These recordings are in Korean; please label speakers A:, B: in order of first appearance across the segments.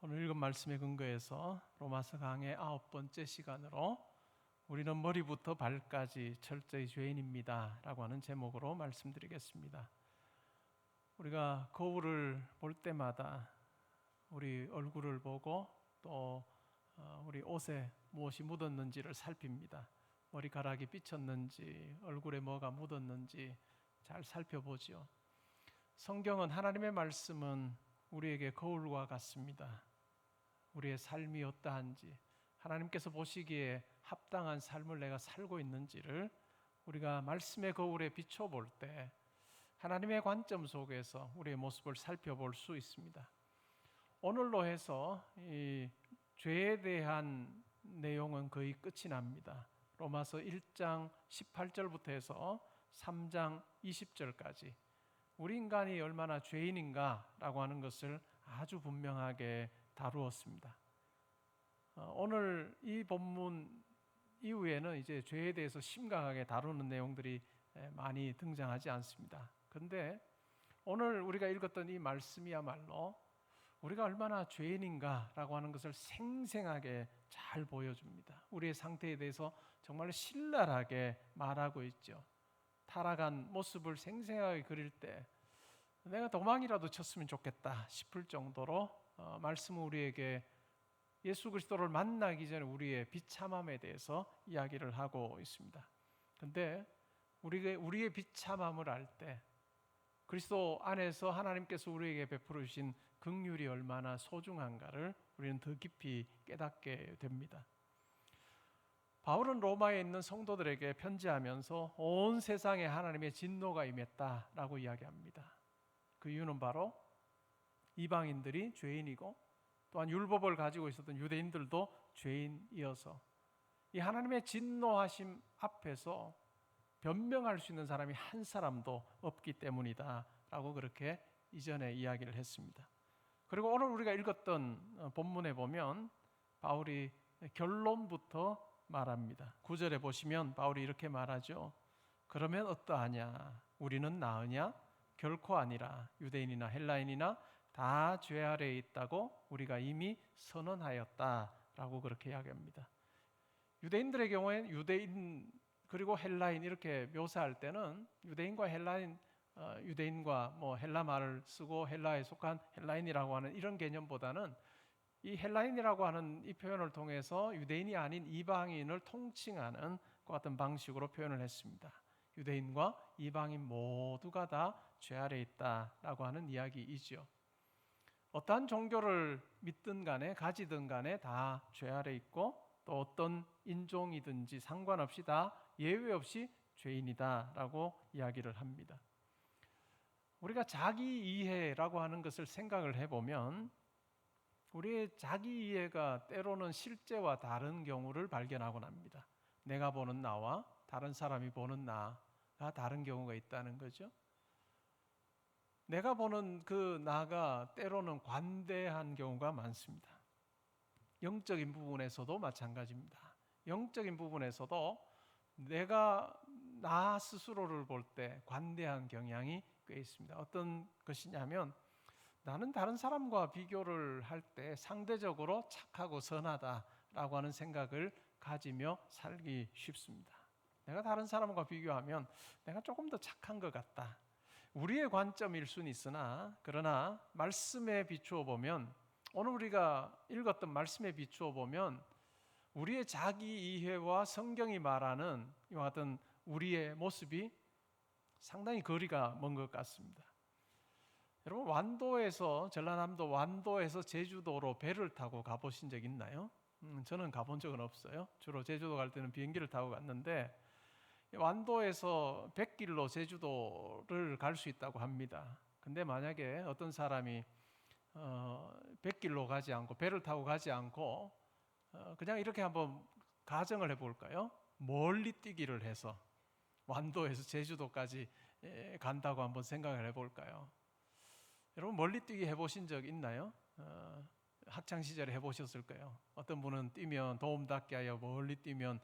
A: 오늘 읽은 말씀에 근거해서 로마서 강의 9번째 시간으로 우리는 머리부터 발까지 철저히 죄인입니다 라고 하는 제목으로 말씀드리겠습니다. 우리가 거울을 볼 때마다 우리 얼굴을 보고 또 우리 옷에 무엇이 묻었는지를 살핍니다. 머리카락이 삐쳤는지 얼굴에 뭐가 묻었는지 잘 살펴보죠. 성경은, 하나님의 말씀은 우리에게 거울과 같습니다. 우리의 삶이 어떠한지, 하나님께서 보시기에 합당한 삶을 내가 살고 있는지를 우리가 말씀의 거울에 비춰볼 때 하나님의 관점 속에서 우리의 모습을 살펴볼 수 있습니다. 오늘로 해서 이 죄에 대한 내용은 거의 끝이 납니다. 로마서 1장 18절부터 해서 3장 20절까지 우리 인간이 얼마나 죄인인가라고 하는 것을 아주 분명하게 다루었습니다. 오늘 이 본문 이후에는 이제 죄에 대해서 심각하게 다루는 내용들이 많이 등장하지 않습니다. 그런데 오늘 우리가 읽었던 이 말씀이야말로 우리가 얼마나 죄인인가라고 하는 것을 생생하게 잘 보여줍니다. 우리의 상태에 대해서 정말 신랄하게 말하고 있죠. 타락한 모습을 생생하게 그릴 때 내가 도망이라도 쳤으면 좋겠다 싶을 정도로 말씀은 우리에게 예수 그리스도를 만나기 전에 우리의 비참함에 대해서 이야기를 하고 있습니다. 그런데 우리의 비참함을 알 때 그리스도 안에서 하나님께서 우리에게 베풀어 주신 긍휼이 얼마나 소중한가를 우리는 더 깊이 깨닫게 됩니다. 바울은 로마에 있는 성도들에게 편지하면서 온 세상에 하나님의 진노가 임했다라고 이야기합니다. 그 이유는 바로 이방인들이 죄인이고 또한 율법을 가지고 있었던 유대인들도 죄인이어서 이 하나님의 진노하심 앞에서 변명할 수 있는 사람이 한 사람도 없기 때문이다 라고 그렇게 이전에 이야기를 했습니다. 그리고 오늘 우리가 읽었던 본문에 보면 바울이 결론부터 말합니다. 9절에 보시면 바울이 이렇게 말하죠. 그러면 어떠하냐? 우리는 나으냐? 결코 아니라. 유대인이나 헬라인이나 다 죄 아래에 있다고 우리가 이미 선언하였다라고 그렇게 이야기합니다. 유대인들의 경우에는 유대인 그리고 헬라인 이렇게 묘사할 때는 유대인과 헬라인, 유대인과 뭐 헬라 말을 쓰고 헬라에 속한 헬라인이라고 하는 이런 개념보다는 이 헬라인이라고 하는 이 표현을 통해서 유대인이 아닌 이방인을 통칭하는 것 같은 방식으로 표현을 했습니다. 유대인과 이방인 모두가 다 죄 아래에 있다라고 하는 이야기이죠. 어떠한 종교를 믿든 간에 가지든 간에 다 죄 아래에 있고 또 어떤 인종이든지 상관없이 다 예외 없이 죄인이다라고 이야기를 합니다. 우리가 자기 이해라고 하는 것을 생각을 해보면 우리의 자기 이해가 때로는 실제와 다른 경우를 발견하곤 합니다. 내가 보는 나와 다른 사람이 보는 나가 다른 경우가 있다는 거죠. 내가 보는 그 나가 때로는 관대한 경우가 많습니다. 영적인 부분에서도 마찬가지입니다. 영적인 부분에서도 내가 나 스스로를 볼 때 관대한 경향이 꽤 있습니다. 어떤 것이냐면 나는 다른 사람과 비교를 할 때 상대적으로 착하고 선하다라고 하는 생각을 가지며 살기 쉽습니다. 내가 다른 사람과 비교하면 내가 조금 더 착한 것 같다. 우리의 관점일 수는 있으나 그러나 말씀에 비추어 보면 오늘 우리가 읽었던 말씀에 비추어 보면 우리의 자기 이해와 성경이 말하는 이와 같은 우리의 모습이 상당히 거리가 먼 것 같습니다. 여러분 전라남도 완도에서 제주도로 배를 타고 가보신 적 있나요? 저는 가본 적은 없어요. 주로 제주도 갈 때는 비행기를 타고 갔는데 완도에서 100길로 제주도를 갈 수 있다고 합니다. 근데 만약에 어떤 사람이 100길로 가지 않고 배를 타고 가지 않고 그냥 이렇게 한번 가정을 해볼까요? 멀리 뛰기를 해서 완도에서 제주도까지 간다고 한번 생각을 해볼까요? 여러분 멀리 뛰기 해보신 적 있나요? 학창시절에 해보셨을 거예요. 어떤 분은 뛰면 도움 닫게 하여 멀리 뛰면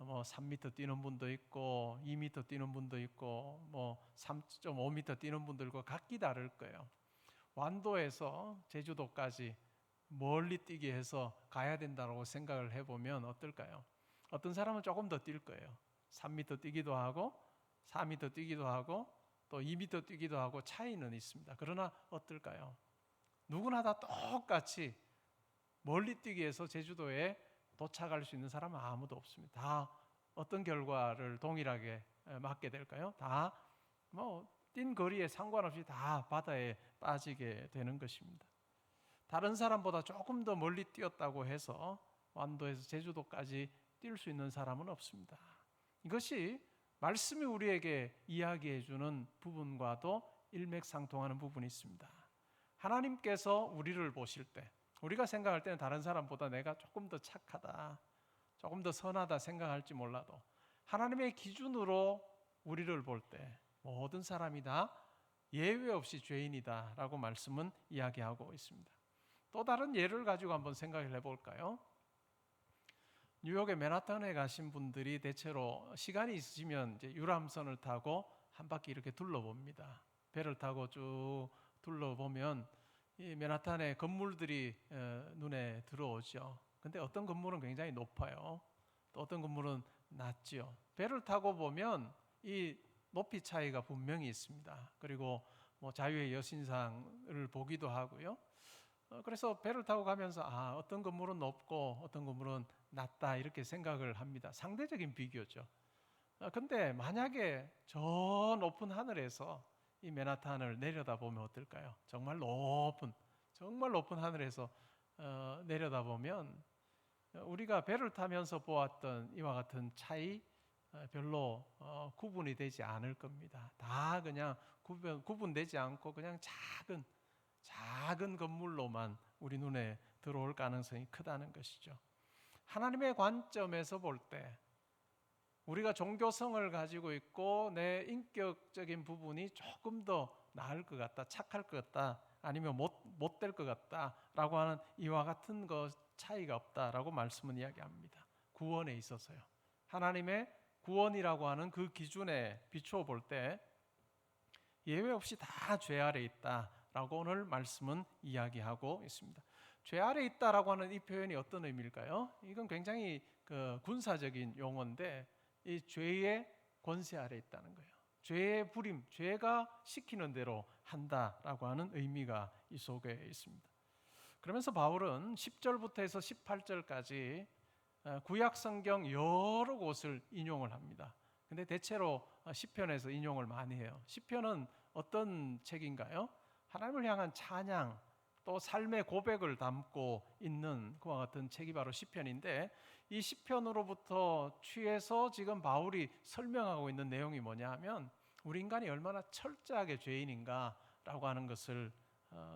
A: 뭐 3m 뛰는 분도 있고 2m 뛰는 분도 있고 뭐 3.5m 뛰는 분들과 각기 다를 거예요. 완도에서 제주도까지 멀리 뛰게 해서 가야 된다고 생각을 해보면 어떨까요? 어떤 사람은 조금 더 뛸 거예요. 3m 뛰기도 하고 4m 뛰기도 하고 또 2m 뛰기도 하고 차이는 있습니다. 그러나 어떨까요? 누구나 다 똑같이 멀리 뛰기 위해서 제주도에 도착할 수 있는 사람은 아무도 없습니다. 다 어떤 결과를 동일하게 맞게 될까요? 다 뛴 거리에 상관없이 다 바다에 빠지게 되는 것입니다. 다른 사람보다 조금 더 멀리 뛰었다고 해서 완도에서 제주도까지 뛸 수 있는 사람은 없습니다. 이것이 말씀이 우리에게 이야기해 주는 부분과도 일맥상통하는 부분이 있습니다. 하나님께서 우리를 보실 때, 우리가 생각할 때는 다른 사람보다 내가 조금 더 착하다, 조금 더 선하다 생각할지 몰라도 하나님의 기준으로 우리를 볼 때 모든 사람이 다 예외 없이 죄인이다 라고 말씀은 이야기하고 있습니다. 또 다른 예를 가지고 한번 생각을 해볼까요? 뉴욕의 맨하탄에 가신 분들이 대체로 시간이 있으시면 이제 유람선을 타고 한 바퀴 이렇게 둘러봅니다. 배를 타고 쭉 둘러보면 이 맨하탄의 건물들이 눈에 들어오죠. 근데 어떤 건물은 굉장히 높아요. 또 어떤 건물은 낮죠. 배를 타고 보면 이 높이 차이가 분명히 있습니다. 그리고 자유의 여신상을 보기도 하고요. 그래서 배를 타고 가면서 어떤 건물은 높고 어떤 건물은 낮다 이렇게 생각을 합니다. 상대적인 비교죠. 근데 만약에 저 높은 하늘에서 이 맨하탄을 내려다보면 어떨까요? 정말 높은 하늘에서 내려다보면 우리가 배를 타면서 보았던 이와 같은 차이 별로 구분이 되지 않을 겁니다. 다 그냥 구분되지 않고 그냥 작은 건물로만 우리 눈에 들어올 가능성이 크다는 것이죠. 하나님의 관점에서 볼 때 우리가 종교성을 가지고 있고 내 인격적인 부분이 조금 더 나을 것 같다, 착할 것 같다, 아니면 못될 것 같다라고 하는 이와 같은 것 차이가 없다라고 말씀은 이야기합니다. 구원에 있어서요. 하나님의 구원이라고 하는 그 기준에 비추어 볼 때 예외 없이 다 죄 아래 있다라고 오늘 말씀은 이야기하고 있습니다. 죄 아래 있다라고 하는 이 표현이 어떤 의미일까요? 이건 굉장히 군사적인 용어인데 이 죄의 권세 아래 있다는 거예요. 죄의 부림, 죄가 시키는 대로 한다라고 하는 의미가 이 속에 있습니다. 그러면서 바울은 10절부터 해서 18절까지 구약 성경 여러 곳을 인용을 합니다. 근데 대체로 시편에서 인용을 많이 해요. 시편은 어떤 책인가요? 하나님을 향한 찬양, 또 삶의 고백을 담고 있는 그와 같은 책이 바로 시편인데 이 시편으로부터 취해서 지금 바울이 설명하고 있는 내용이 뭐냐 하면 우리 인간이 얼마나 철저하게 죄인인가라고 하는 것을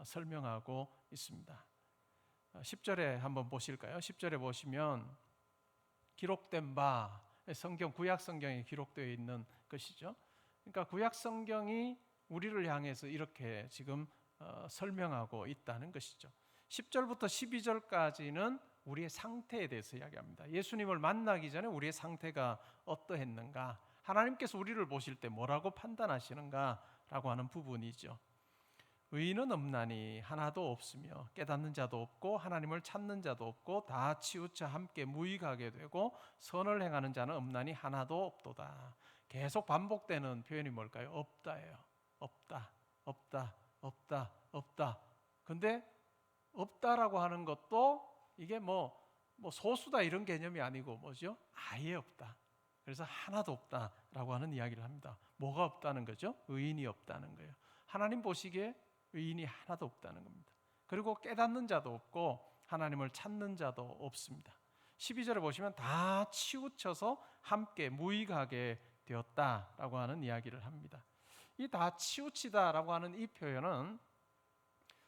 A: 설명하고 있습니다. 10절에 한번 보실까요? 10절에 보시면 기록된 바 성경 구약 성경에 기록되어 있는 것이죠. 그러니까 구약 성경이 우리를 향해서 이렇게 지금 설명하고 있다는 것이죠. 10절부터 12절까지는 우리의 상태에 대해서 이야기합니다. 예수님을 만나기 전에 우리의 상태가 어떠했는가, 하나님께서 우리를 보실 때 뭐라고 판단하시는가라고 하는 부분이죠. 의인은 없나니 하나도 없으며 깨닫는 자도 없고 하나님을 찾는 자도 없고 다 치우쳐 함께 무익하게 되고 선을 행하는 자는 없나니 하나도 없도다. 계속 반복되는 표현이 뭘까요? 없다예요. 없다. 근데 없다라고 하는 것도 이게 뭐 소수다 이런 개념이 아니고 뭐죠? 아예 없다. 그래서 하나도 없다라고 하는 이야기를 합니다. 뭐가 없다는 거죠? 의인이 없다는 거예요. 하나님 보시기에 의인이 하나도 없다는 겁니다. 그리고 깨닫는 자도 없고 하나님을 찾는 자도 없습니다. 12절에 보시면 다 치우쳐서 함께 무익하게 되었다라고 하는 이야기를 합니다. 이 다 치우치다라고 하는 이 표현은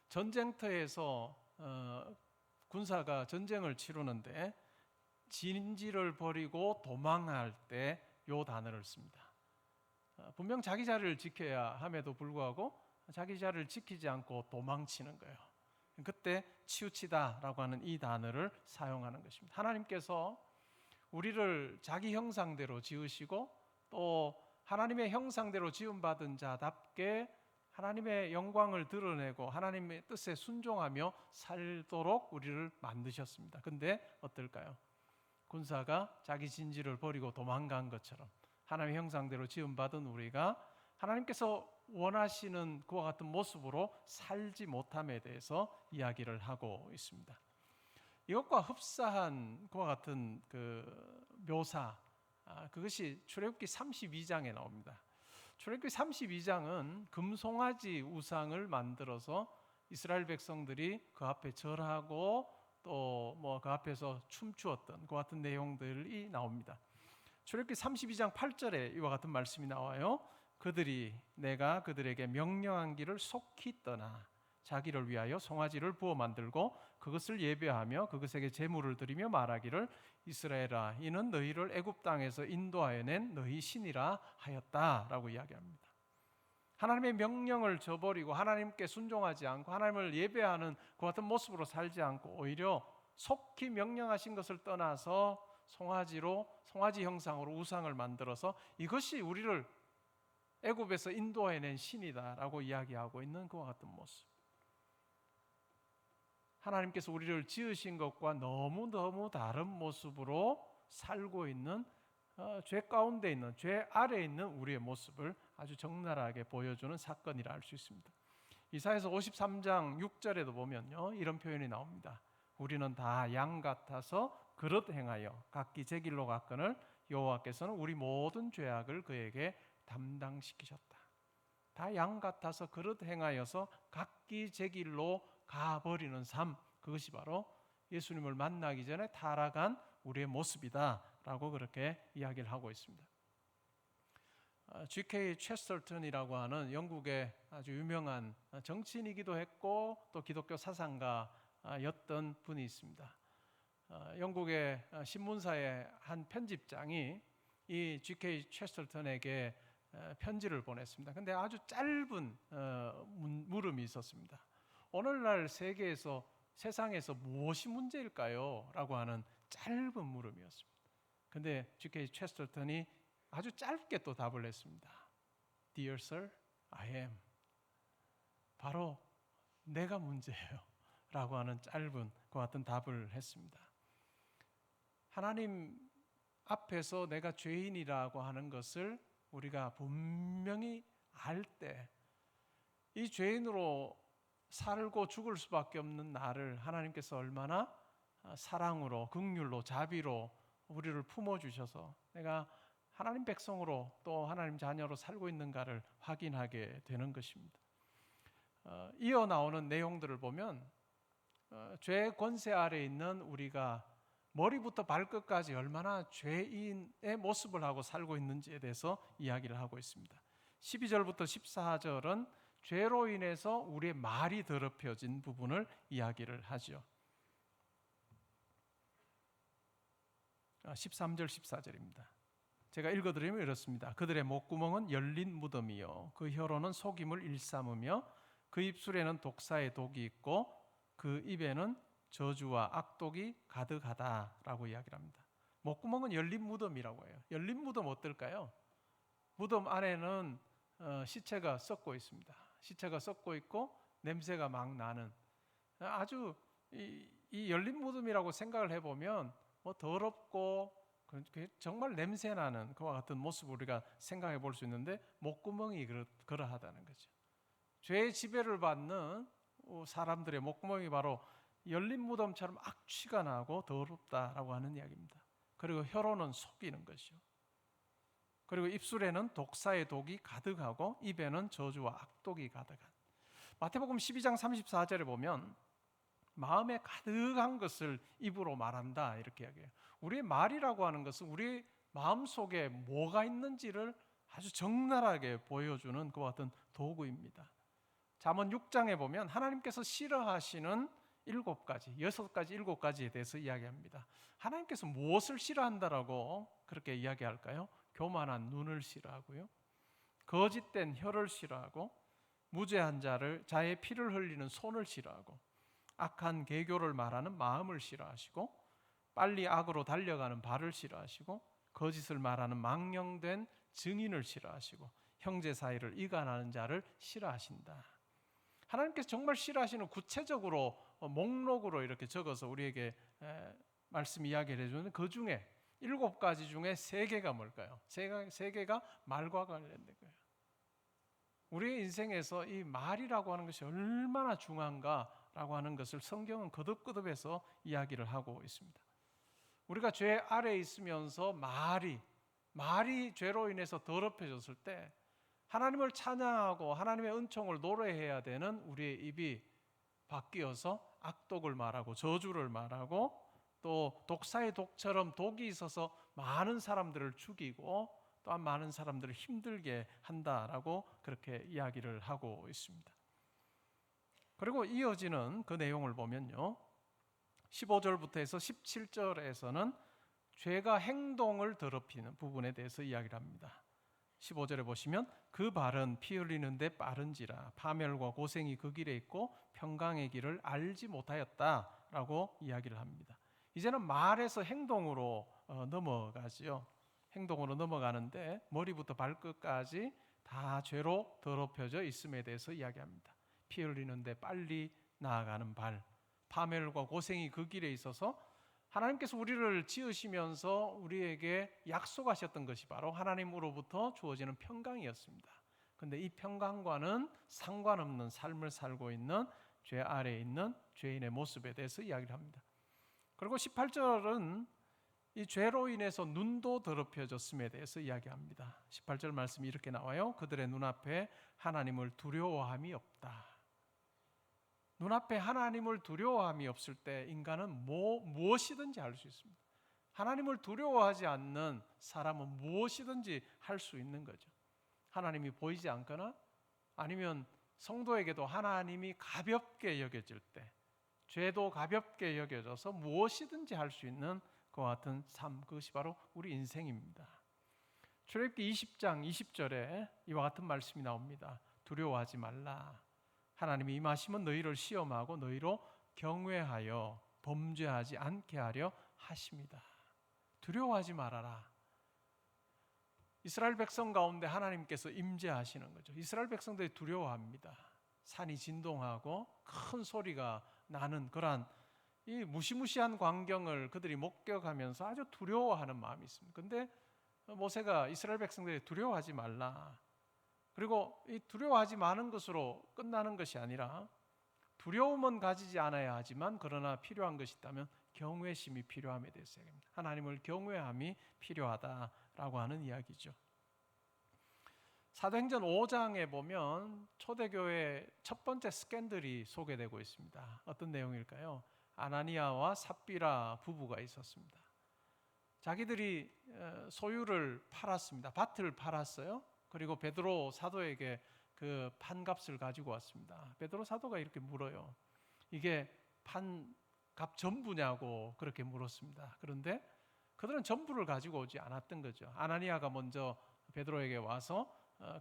A: 전쟁터에서 군사가 전쟁을 치르는데 진지를 버리고 도망할 때 이 단어를 씁니다. 분명 자기 자리를 지켜야 함에도 불구하고 자기 자리를 지키지 않고 도망치는 거예요. 그때 치우치다라고 하는 이 단어를 사용하는 것입니다. 하나님께서 우리를 자기 형상대로 지으시고 또 하나님의 형상대로 지음받은 자답게 하나님의 영광을 드러내고 하나님의 뜻에 순종하며 살도록 우리를 만드셨습니다. 근데 어떨까요? 군사가 자기 진지를 버리고 도망간 것처럼 하나님의 형상대로 지음받은 우리가 하나님께서 원하시는 그와 같은 모습으로 살지 못함에 대해서 이야기를 하고 있습니다. 이것과 흡사한 그와 같은 그 묘사, 그것이 출애굽기 32장에 나옵니다. 출애굽기 32장은 금송아지 우상을 만들어서 이스라엘 백성들이 그 앞에 절하고 또 뭐 그 앞에서 춤추었던 그 같은 내용들이 나옵니다. 출애굽기 32장 8절에 이와 같은 말씀이 나와요. 그들이 내가 그들에게 명령한 길을 속히 떠나 자기를 위하여 송아지를 부어 만들고 그것을 예배하며 그것에게 제물을 드리며 말하기를 이스라엘아 이는 너희를 애굽 땅에서 인도하여 낸 너희 신이라 하였다라고 이야기합니다. 하나님의 명령을 저버리고 하나님께 순종하지 않고 하나님을 예배하는 그 같은 모습으로 살지 않고 오히려 속히 명령하신 것을 떠나서 송아지 형상으로 우상을 만들어서 이것이 우리를 애굽에서 인도해낸 신이다라고 이야기하고 있는 그와 같은 모습. 하나님께서 우리를 지으신 것과 너무너무 다른 모습으로 살고 있는 죄 가운데 있는, 죄 아래에 있는 우리의 모습을 아주 적나라하게 보여주는 사건이라 할 수 있습니다. 이사야서 53장 6절에도 보면요 이런 표현이 나옵니다. 우리는 다 양 같아서 그릇 행하여 각기 제 길로 갔거늘 여호와께서는 우리 모든 죄악을 그에게 담당시키셨다. 다 양 같아서 그릇 행하여서 각기 제 길로 가버리는 삶, 그것이 바로 예수님을 만나기 전에 타락한 우리의 모습이다라고 그렇게 이야기를 하고 있습니다. G.K. 체스터턴이라고 하는 영국의 아주 유명한 정치인이기도 했고 또 기독교 사상가였던 분이 있습니다. 영국의 신문사의 한 편집장이 이 G.K. 체스터턴에게 편지를 보냈습니다. 근데 아주 짧은 물음이 있었습니다. 오늘날 세상에서 무엇이 문제일까요? 라고 하는 짧은 물음이었습니다. 근데 G.K. 체스터턴이 아주 짧게 또 답을 했습니다. Dear sir, I am. 바로 내가 문제예요. 라고 하는 짧은 그 같은 답을 했습니다. 하나님 앞에서 내가 죄인이라고 하는 것을 우리가 분명히 알 때 이 죄인으로 살고 죽을 수밖에 없는 나를 하나님께서 얼마나 사랑으로 긍휼로 자비로 우리를 품어주셔서 내가 하나님 백성으로 또 하나님 자녀로 살고 있는가를 확인하게 되는 것입니다. 이어 나오는 내용들을 보면 죄의 권세 아래에 있는 우리가 머리부터 발끝까지 얼마나 죄인의 모습을 하고 살고 있는지에 대해서 이야기를 하고 있습니다. 12절부터 14절은 죄로 인해서 우리의 말이 더럽혀진 부분을 이야기를 하죠. 13절 14절입니다. 제가 읽어드리면 이렇습니다. 그들의 목구멍은 열린 무덤이요 그 혀로는 속임을 일삼으며 그 입술에는 독사의 독이 있고 그 입에는 저주와 악독이 가득하다라고 이야기를 합니다. 목구멍은 열린 무덤이라고 해요. 열린 무덤 어떨까요? 무덤 안에는 시체가 썩고 있습니다. 시체가 썩고 있고 냄새가 막 나는 아주 이 열린 무덤이라고 생각을 해보면 뭐 더럽고 정말 냄새나는 그와 같은 모습을 우리가 생각해 볼 수 있는데 목구멍이 그러하다는 거죠. 죄의 지배를 받는 사람들의 목구멍이 바로 열린 무덤처럼 악취가 나고 더럽다라고 하는 이야기입니다. 그리고 혀로는 속이는 것이죠. 그리고 입술에는 독사의 독이 가득하고 입에는 저주와 악독이 가득한. 마태복음 12장 34절에 보면 마음에 가득한 것을 입으로 말한다 이렇게 이야기해요. 우리의 말이라고 하는 것은 우리 마음속에 뭐가 있는지를 아주 적나라하게 보여주는 그와 같은 도구입니다. 잠언 6장에 보면 하나님께서 싫어하시는 7가지, 6가지, 7가지에 대해서 이야기합니다. 하나님께서 무엇을 싫어한다라고 그렇게 이야기할까요? 교만한 눈을 싫어하고요, 거짓된 혀를 싫어하고, 무죄한 자의 피를 흘리는 손을 싫어하고, 악한 계교를 말하는 마음을 싫어하시고, 빨리 악으로 달려가는 발을 싫어하시고, 거짓을 말하는 망령된 증인을 싫어하시고, 형제 사이를 이간하는 자를 싫어하신다. 하나님께서 정말 싫어하시는 구체적으로 목록으로 이렇게 적어서 우리에게 말씀 이야기를 해주는 그 중에 7가지 중에 3개가 뭘까요? 3개가 말과 관련된 거예요. 우리의 인생에서 이 말이라고 하는 것이 얼마나 중요한가라고 하는 것을 성경은 거듭거듭해서 이야기를 하고 있습니다. 우리가 죄 아래에 있으면서 말이 죄로 인해서 더럽혀졌을 때 하나님을 찬양하고 하나님의 은총을 노래해야 되는 우리의 입이 바뀌어서 악독을 말하고 저주를 말하고 또 독사의 독처럼 독이 있어서 많은 사람들을 죽이고 또한 많은 사람들을 힘들게 한다라고 그렇게 이야기를 하고 있습니다. 그리고 이어지는 그 내용을 보면요, 15절부터 해서 17절에서는 죄가 행동을 더럽히는 부분에 대해서 이야기를 합니다. 15절에 보시면 그 발은 피 흘리는데 빠른지라 파멸과 고생이 그 길에 있고 평강의 길을 알지 못하였다라고 이야기를 합니다. 이제는 말에서 행동으로 넘어가지요. 행동으로 넘어가는데 머리부터 발끝까지 다 죄로 더럽혀져 있음에 대해서 이야기합니다. 피 흘리는데 빨리 나아가는 발, 파멸과 고생이 그 길에 있어서 하나님께서 우리를 지으시면서 우리에게 약속하셨던 것이 바로 하나님으로부터 주어지는 평강이었습니다. 그런데 이 평강과는 상관없는 삶을 살고 있는 죄 아래에 있는 죄인의 모습에 대해서 이야기를 합니다. 그리고 18절은 이 죄로 인해서 눈도 더럽혀졌음에 대해서 이야기합니다. 18절 말씀이 이렇게 나와요. 그들의 눈앞에 하나님을 두려워함이 없다. 눈앞에 하나님을 두려워함이 없을 때 인간은 무엇이든지 할 수 있습니다. 하나님을 두려워하지 않는 사람은 무엇이든지 할 수 있는 거죠. 하나님이 보이지 않거나 아니면 성도에게도 하나님이 가볍게 여겨질 때, 죄도 가볍게 여겨져서 무엇이든지 할 수 있는 그와 같은 삶, 그것이 바로 우리 인생입니다. 출애굽기 20장 20절에 이와 같은 말씀이 나옵니다. 두려워하지 말라. 하나님이 임하시면 너희를 시험하고 너희로 경외하여 범죄하지 않게 하려 하십니다. 두려워하지 말아라. 이스라엘 백성 가운데 하나님께서 임재하시는 거죠. 이스라엘 백성들이 두려워합니다. 산이 진동하고 큰 소리가 나는 그러한 이 무시무시한 광경을 그들이 목격하면서 아주 두려워하는 마음이 있습니다. 그런데 모세가 이스라엘 백성들이 두려워하지 말라. 그리고 이 두려워하지 마는 것으로 끝나는 것이 아니라 두려움은 가지지 않아야 하지만 그러나 필요한 것이 있다면 경외심이 필요함에 대해서 이야기합니다. 하나님을 경외함이 필요하다라고 하는 이야기죠. 사도행전 5장에 보면 초대교회 첫 번째 스캔들이 소개되고 있습니다. 어떤 내용일까요? 아나니아와 삽비라 부부가 있었습니다. 자기들이 소유를 팔았습니다. 밭을 팔았어요. 그리고 베드로 사도에게 그 판값을 가지고 왔습니다. 베드로 사도가 이렇게 물어요. 이게 판값 전부냐고 그렇게 물었습니다. 그런데 그들은 전부를 가지고 오지 않았던 거죠. 아나니아가 먼저 베드로에게 와서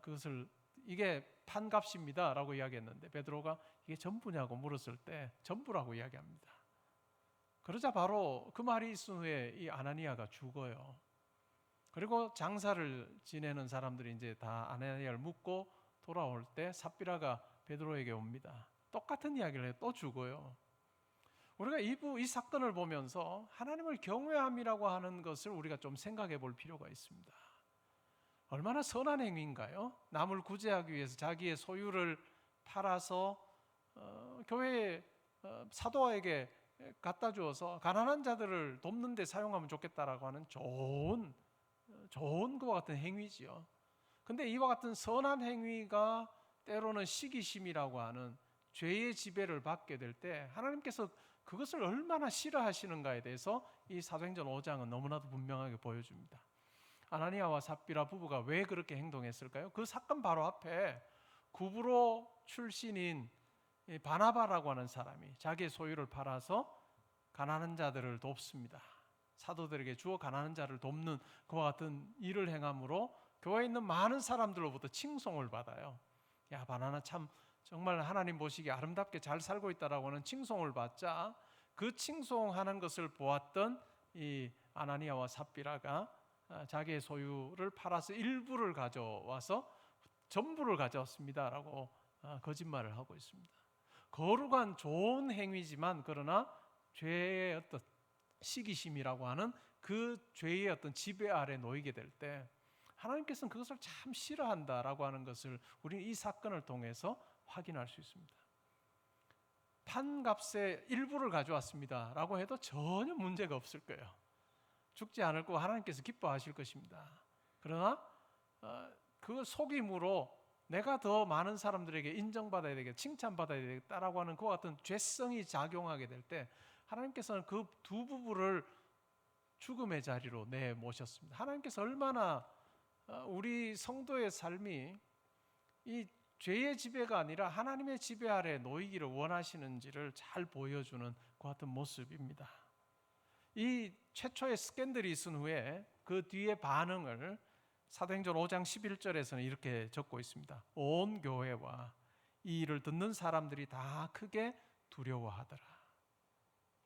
A: 그것을 이게 판값입니다라고 이야기했는데 베드로가 이게 전부냐고 물었을 때 전부라고 이야기합니다. 그러자 바로 그 말이 있은 후에 이 아나니아가 죽어요. 그리고 장사를 지내는 사람들이 이제 다 아나니아를 묻고 돌아올 때 삽비라가 베드로에게 옵니다. 똑같은 이야기를 해요. 또 죽어요. 우리가 이 사건을 보면서 하나님을 경외함이라고 하는 것을 우리가 좀 생각해 볼 필요가 있습니다. 얼마나 선한 행위인가요? 남을 구제하기 위해서 자기의 소유를 팔아서 교회에 사도에게 갖다 주어서 가난한 자들을 돕는 데 사용하면 좋겠다라고 하는 좋은 것과 같은 행위지요. 근데 이와 같은 선한 행위가 때로는 시기심이라고 하는 죄의 지배를 받게 될 때 하나님께서 그것을 얼마나 싫어하시는가에 대해서 이 사도행전 5장은 너무나도 분명하게 보여줍니다. 아나니아와 삽비라 부부가 왜 그렇게 행동했을까요? 그 사건 바로 앞에 구브로 출신인 바나바라고 하는 사람이 자기의 소유를 팔아서 가난한 자들을 돕습니다. 사도들에게 주어 가난한 자를 돕는 그와 같은 일을 행함으로 교회에 있는 많은 사람들로부터 칭송을 받아요. 야, 바나나 참 정말 하나님 보시기에 아름답게 잘 살고 있다라고 하는 칭송을 받자 그 칭송하는 것을 보았던 이 아나니아와 삽비라가 자기의 소유를 팔아서 일부를 가져와서 전부를 가져왔습니다라고 거짓말을 하고 있습니다. 거룩한 좋은 행위지만 그러나 죄의 어떤 시기심이라고 하는 그 죄의 어떤 지배 아래 놓이게 될 때 하나님께서는 그것을 참 싫어한다라고 하는 것을 우리는 이 사건을 통해서 확인할 수 있습니다. 판값의 일부를 가져왔습니다라고 해도 전혀 문제가 없을 거예요. 죽지 않을 거고 하나님께서 기뻐하실 것입니다. 그러나 그 속임으로 내가 더 많은 사람들에게 인정받아야 되겠다, 칭찬받아야 되겠다라고 하는 그와 같은 죄성이 작용하게 될 때 하나님께서는 그 두 부부를 죽음의 자리로 내모셨습니다. 하나님께서 얼마나 우리 성도의 삶이 이 죄의 지배가 아니라 하나님의 지배 아래 놓이기를 원하시는지를 잘 보여주는 그 같은 모습입니다. 이 최초의 스캔들이 있은 후에 그 뒤의 반응을 사도행전 5장 11절에서는 이렇게 적고 있습니다. 온 교회와 이 일을 듣는 사람들이 다 크게 두려워하더라.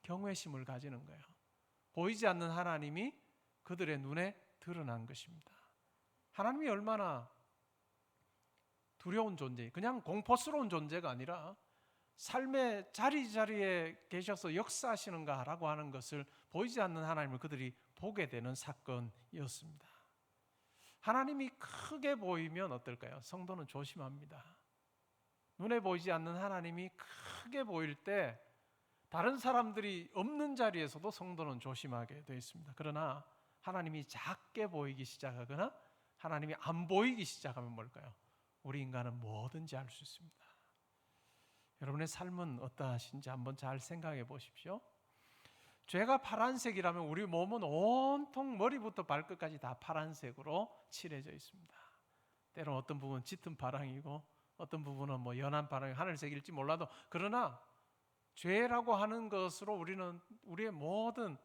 A: 경외심을 가지는 거예요. 보이지 않는 하나님이 그들의 눈에 드러난 것입니다. 하나님이 얼마나 두려운 존재, 그냥 공포스러운 존재가 아니라 삶의 자리자리에 계셔서 역사하시는가라고 하는 것을 보이지 않는 하나님을 그들이 보게 되는 사건이었습니다. 하나님이 크게 보이면 어떨까요? 성도는 조심합니다. 눈에 보이지 않는 하나님이 크게 보일 때 다른 사람들이 없는 자리에서도 성도는 조심하게 되어 있습니다. 그러나 하나님이 작게 보이기 시작하거나 하나님이 안 보이기 시작하면 뭘까요? 우리 인간은 뭐든지 할 수 있습니다. 여러분의 삶은 어떠하신지 한번 잘 생각해 보십시오. 죄가 파란색이라면 우리 몸은 온통 머리부터 발끝까지 다 파란색으로 칠해져 있습니다. 때로는 어떤 부분은 짙은 파랑이고 어떤 부분은 연한 파랑이 하늘색일지 몰라도 그러나 죄라고 하는 것으로 우리는 우리의 모든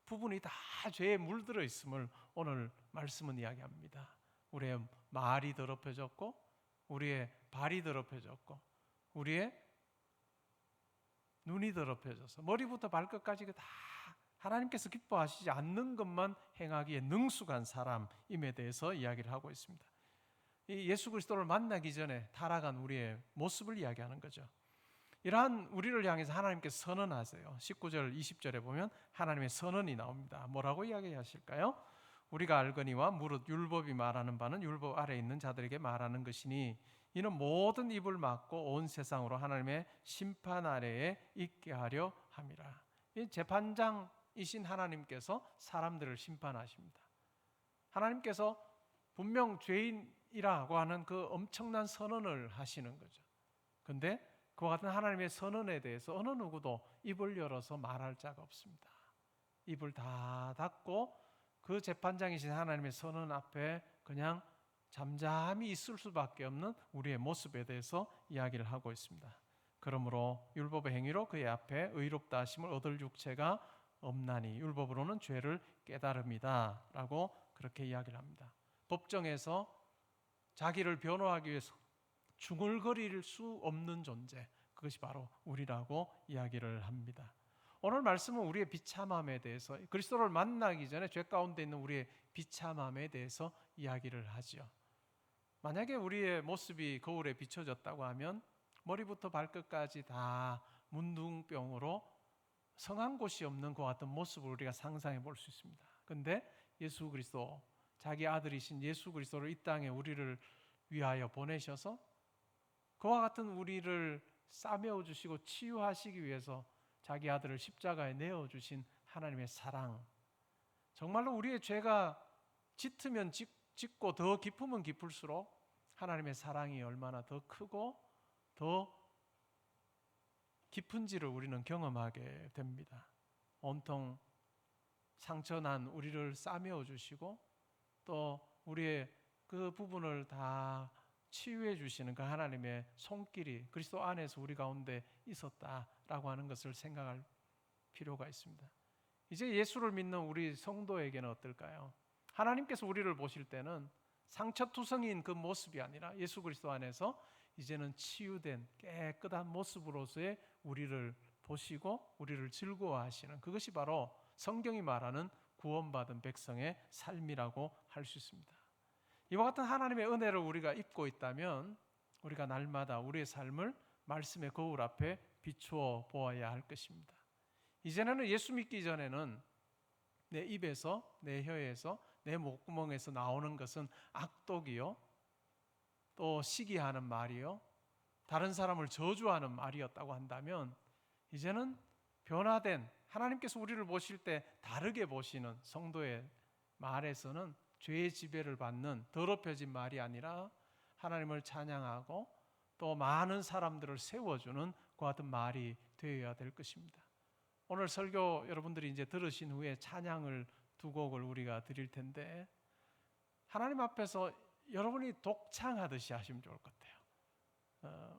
A: 부분이 다 죄에 물들어 있음을 오늘 말씀은 이야기합니다. 우리의 말이 더럽혀졌고 우리의 발이 더럽혀졌고 우리의 눈이 더럽혀져서 머리부터 발끝까지 다 하나님께서 기뻐하시지 않는 것만 행하기에 능숙한 사람임에 대해서 이야기를 하고 있습니다. 이 예수 그리스도를 만나기 전에 타락한 우리의 모습을 이야기하는 거죠. 이러한 우리를 향해서 하나님께서 선언하세요. 19절 20절에 보면 하나님의 선언이 나옵니다. 뭐라고 이야기하실까요? 우리가 알거니와 무릇 율법이 말하는 바는 율법 아래에 있는 자들에게 말하는 것이니 이는 모든 입을 막고 온 세상으로 하나님의 심판 아래에 있게 하려 함이라. 이 재판장이신 하나님께서 사람들을 심판하십니다. 하나님께서 분명 죄인이라고 하는 그 엄청난 선언을 하시는 거죠. 그런데 그와 같은 하나님의 선언에 대해서 어느 누구도 입을 열어서 말할 자가 없습니다. 입을 다 닫고 그 재판장이신 하나님의 선언 앞에 그냥 잠잠히 있을 수밖에 없는 우리의 모습에 대해서 이야기를 하고 있습니다. 그러므로 율법의 행위로 그의 앞에 의롭다 하심을 얻을 육체가 없나니 율법으로는 죄를 깨달음이다 라고 그렇게 이야기를 합니다. 법정에서 자기를 변호하기 위해서 중얼거릴 수 없는 존재, 그것이 바로 우리라고 이야기를 합니다. 오늘 말씀은 우리의 비참함에 대해서, 그리스도를 만나기 전에 죄 가운데 있는 우리의 비참함에 대해서 이야기를 하죠. 만약에 우리의 모습이 거울에 비춰졌다고 하면 머리부터 발끝까지 다 문둥병으로 성한 곳이 없는 것 같은 모습을 우리가 상상해 볼 수 있습니다. 그런데 예수 그리스도, 자기 아들이신 예수 그리스도를 이 땅에 우리를 위하여 보내셔서 그와 같은 우리를 싸매어 주시고 치유하시기 위해서 자기 아들을 십자가에 내어주신 하나님의 사랑, 정말로 우리의 죄가 짙으면 짙고 더 깊으면 깊을수록 하나님의 사랑이 얼마나 더 크고 더 깊은지를 우리는 경험하게 됩니다. 온통 상처난 우리를 싸매어 주시고 또 우리의 그 부분을 다 치유해 주시는 그 하나님의 손길이 그리스도 안에서 우리 가운데 있었다라고 하는 것을 생각할 필요가 있습니다. 이제 예수를 믿는 우리 성도에게는 어떨까요? 하나님께서 우리를 보실 때는 상처투성이인 그 모습이 아니라 예수 그리스도 안에서 이제는 치유된 깨끗한 모습으로서의 우리를 보시고 우리를 즐거워하시는, 그것이 바로 성경이 말하는 구원받은 백성의 삶이라고 할 수 있습니다. 이와 같은 하나님의 은혜를 우리가 입고 있다면 우리가 날마다 우리의 삶을 말씀의 거울 앞에 비추어 보아야 할 것입니다. 이전에는 예수 믿기 전에는 내 입에서, 내 혀에서, 내 목구멍에서 나오는 것은 악독이요, 또 시기하는 말이요, 다른 사람을 저주하는 말이었다고 한다면, 이제는 변화된 하나님께서 우리를 보실 때 다르게 보시는 성도의 말에서는 죄의 지배를 받는 더럽혀진 말이 아니라 하나님을 찬양하고 또 많은 사람들을 세워주는 그 같은 말이 되어야 될 것입니다. 오늘 설교 여러분들이 이제 들으신 후에 찬양을 두 곡을 우리가 드릴 텐데, 하나님 앞에서 여러분이 독창하듯이 하시면 좋을 것 같아요.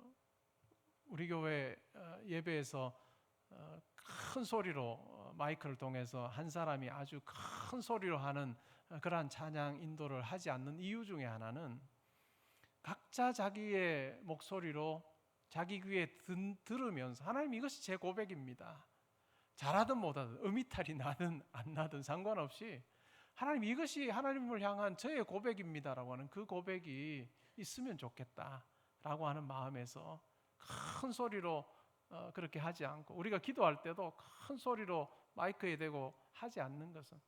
A: 우리 교회 예배에서 큰 소리로 마이크를 통해서 한 사람이 아주 큰 소리로 하는 그러한 찬양 인도를 하지 않는 이유 중에 하나는, 각자 자기의 목소리로 자기 귀에 들으면서 하나님, 이것이 제 고백입니다. 잘하든 못하든, 음이탈이 나든 안 나든 상관없이 하나님, 이것이 하나님을 향한 저의 고백입니다라고 하는 그 고백이 있으면 좋겠다라고 하는 마음에서 큰 소리로 그렇게 하지 않고, 우리가 기도할 때도 큰 소리로 마이크에 대고 하지 않는 것은,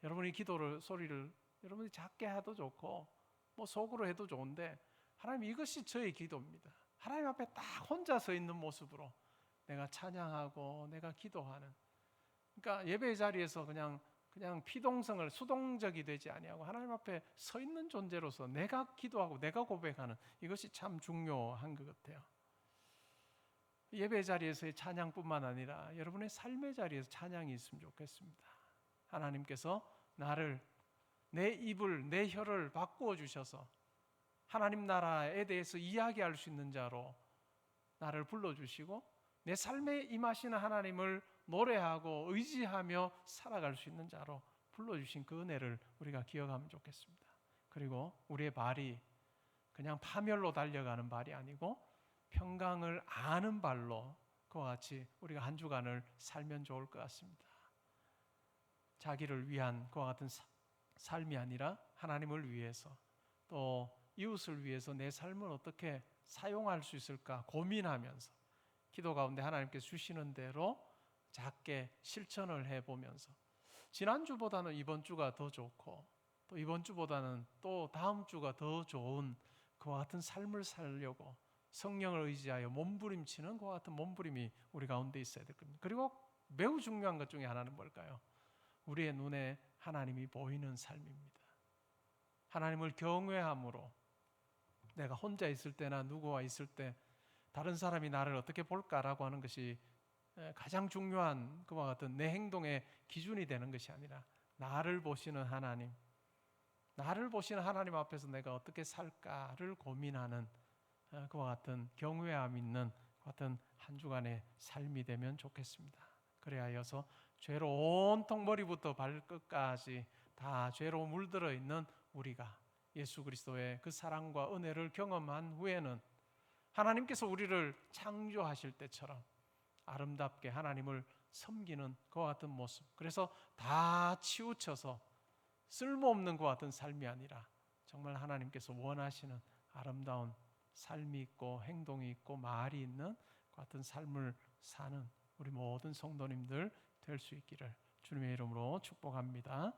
A: 여러분이 기도를 소리를 여러분이 작게 해도 좋고 뭐 속으로 해도 좋은데, 하나님, 이것이 저의 기도입니다. 하나님 앞에 딱 혼자 서 있는 모습으로 내가 찬양하고 내가 기도하는, 그러니까 예배 자리에서 그냥 피동성을 수동적이 되지 아니하고 하나님 앞에 서 있는 존재로서 내가 기도하고 내가 고백하는, 이것이 참 중요한 것 같아요. 예배 자리에서의 찬양뿐만 아니라 여러분의 삶의 자리에서 찬양이 있으면 좋겠습니다. 하나님께서 나를, 내 입을, 내 혀를 바꾸어 주셔서 하나님 나라에 대해서 이야기할 수 있는 자로 나를 불러주시고, 내 삶에 임하시는 하나님을 노래하고 의지하며 살아갈 수 있는 자로 불러주신 그 은혜를 우리가 기억하면 좋겠습니다. 그리고 우리의 발이 그냥 파멸로 달려가는 발이 아니고 평강을 아는 발로 그와 같이 우리가 한 주간을 살면 좋을 것 같습니다. 자기를 위한 그와 같은 삶이 아니라 하나님을 위해서, 또 이웃을 위해서 내 삶을 어떻게 사용할 수 있을까 고민하면서 기도 가운데 하나님께서 주시는 대로 작게 실천을 해보면서, 지난주보다는 이번 주가 더 좋고 또 이번 주보다는 또 다음 주가 더 좋은 그와 같은 삶을 살려고 성령을 의지하여 몸부림치는 그와 같은 몸부림이 우리 가운데 있어야 될 겁니다. 그리고 매우 중요한 것 중에 하나는 뭘까요? 우리의 눈에 하나님이 보이는 삶입니다. 하나님을 경외함으로 내가 혼자 있을 때나 누구와 있을 때 다른 사람이 나를 어떻게 볼까라고 하는 것이 가장 중요한 그와 같은 내 행동의 기준이 되는 것이 아니라, 나를 보시는 하나님, 나를 보시는 하나님 앞에서 내가 어떻게 살까를 고민하는 그와 같은 경외함 있는 같은 한 주간의 삶이 되면 좋겠습니다. 그래야 하여서 죄로 온통 머리부터 발끝까지 다 죄로 물들어 있는 우리가 예수 그리스도의 그 사랑과 은혜를 경험한 후에는 하나님께서 우리를 창조하실 때처럼 아름답게 하나님을 섬기는 그와 같은 모습, 그래서 다 치우쳐서 쓸모없는 그와 같은 삶이 아니라 정말 하나님께서 원하시는 아름다운 삶이 있고 행동이 있고 말이 있는 그 같은 삶을 사는 우리 모든 성도님들 될 수 있기를 주님의 이름으로 축복합니다.